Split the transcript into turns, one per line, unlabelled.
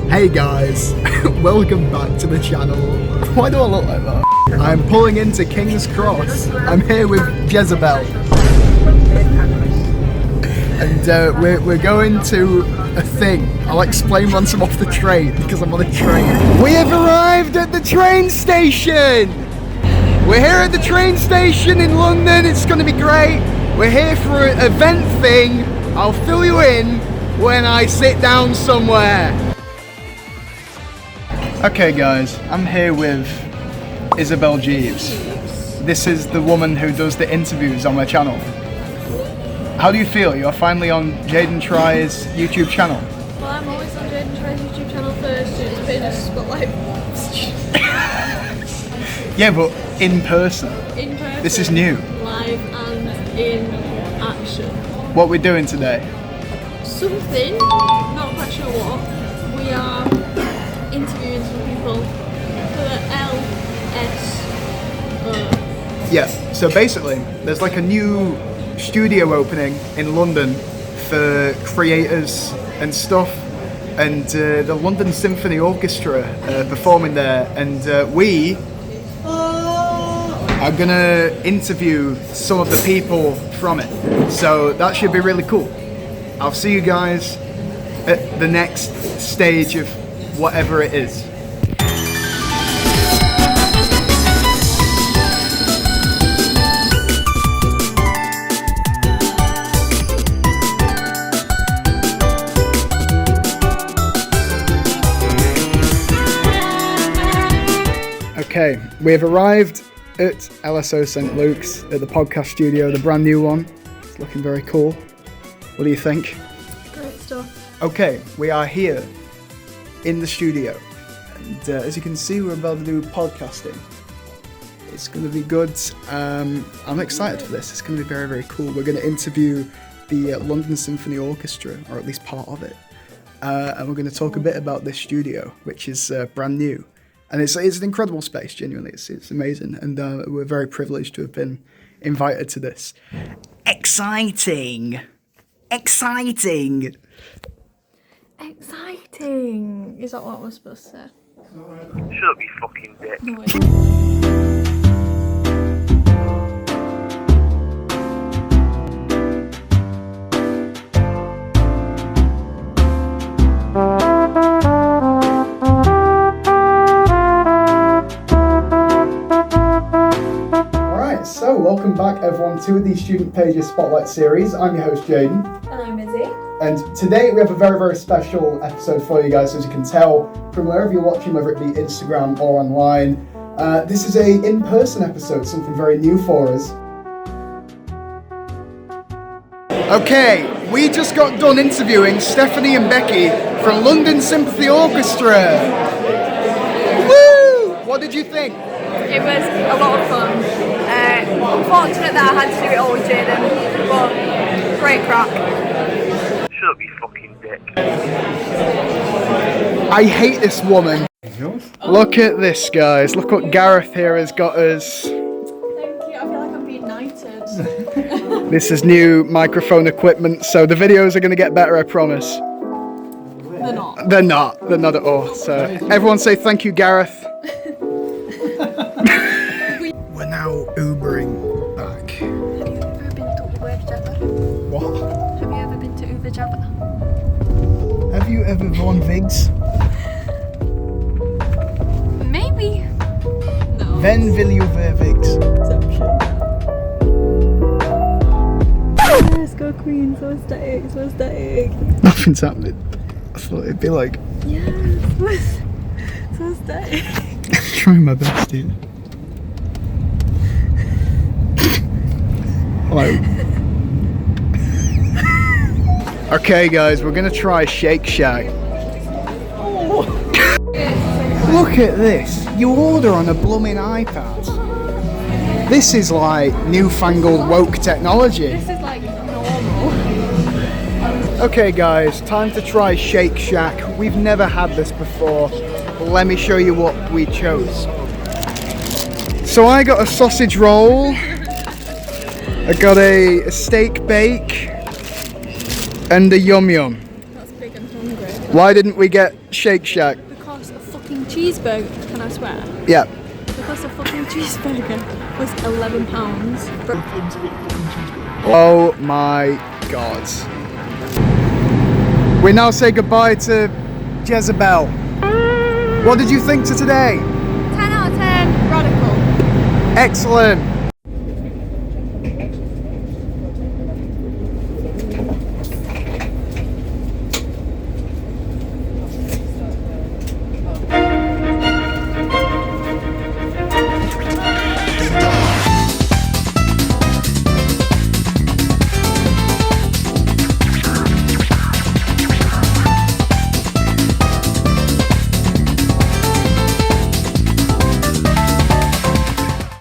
Hey guys, welcome back to the channel. Why do I look like that? I'm pulling into King's Cross. I'm here with Jezebel. And we're going to a thing. I'll explain once I'm off the train, because I'm on a train. We have arrived at the train station! We're here at the train station in London. It's going to be great. We're here for an event thing. I'll fill you in when I sit down somewhere. Okay guys, I'm here with Isabel Jeebs. This is the woman who does the interviews on my channel. How do you feel? You're finally on Jaden Try's YouTube channel.
Well, I'm always on Jaden Try's YouTube channel first, it's a bit of a spotlight.
Yeah, but in person.
In person.
This is new.
Live and in action.
What we're doing today?
Something, not quite sure what. We are interviewing some people for the LSO.
Yeah, so basically, there's like a new studio opening in London for creators and stuff, and the London Symphony Orchestra performing there, and we are gonna interview some of the people from it. So that should be really cool. I'll see you guys at the next stage of whatever it is. Okay, we have arrived at LSO St. Luke's at the podcast studio, the brand new one. It's looking very cool. What do you think?
Great stuff.
Okay, we are here in the studio, and as you can see, we're about to do podcasting. It's going to be good. I'm excited for this. It's going to be very, very cool. We're going to interview the London Symphony Orchestra, or at least part of it, and we're going to talk a bit about this studio, which is brand new. And it's an incredible space, genuinely. It's amazing, and we're very privileged to have been invited to this. Exciting! Exciting!
Exciting! Is that what we're supposed to say?
Shut up, you fucking dick.
No way.
So, welcome back everyone to the Student Pages Spotlight series. I'm your host Jaden.
And I'm Izzy.
And today we have a very, very special episode for you guys, as you can tell from wherever you're watching, whether it be Instagram or online. This is a in-person episode, something very new for us. Okay, we just got done interviewing Stephanie and Becky from London Symphony Orchestra. Woo! What did you think?
It was a lot of fun. Unfortunate that I had to do it all with Jaden, but great crack.
Shut up, you fucking dick.
I hate this woman. Look at this, guys. Look what Gareth here has got us.
Thank you, I feel like I'm being knighted.
This is new microphone equipment, so the videos are going to get better, I promise.
They're not.
They're not at all. So everyone say thank you, Gareth. We're now Ubering back.
Have you ever been to Orchestra?
What?
Have you ever been to Orchestra?
Have you ever worn Vigs?
Maybe. No.
Ven vil you wear Vigs?
Let's go Queen, so aesthetic, so aesthetic.
Nothing's happening. I thought it'd be like...
Yes, so aesthetic.
I'm trying my best, dude. Hello. Okay guys, we're gonna try Shake Shack. Look at this. You order on a blooming iPad. This is like newfangled woke technology.
This is like normal.
Okay guys, time to try Shake Shack. We've never had this before. Let me show you what we chose. So I got a sausage roll. I got a steak bake and a yum yum.
That's big and hungry.
Why didn't we get Shake Shack?
Because a fucking cheeseburger, can I swear?
Yeah.
Because a fucking cheeseburger was £11.
Oh my god. We now say goodbye to Jezebel. What did you think to today?
10 out of 10, radical.
Excellent.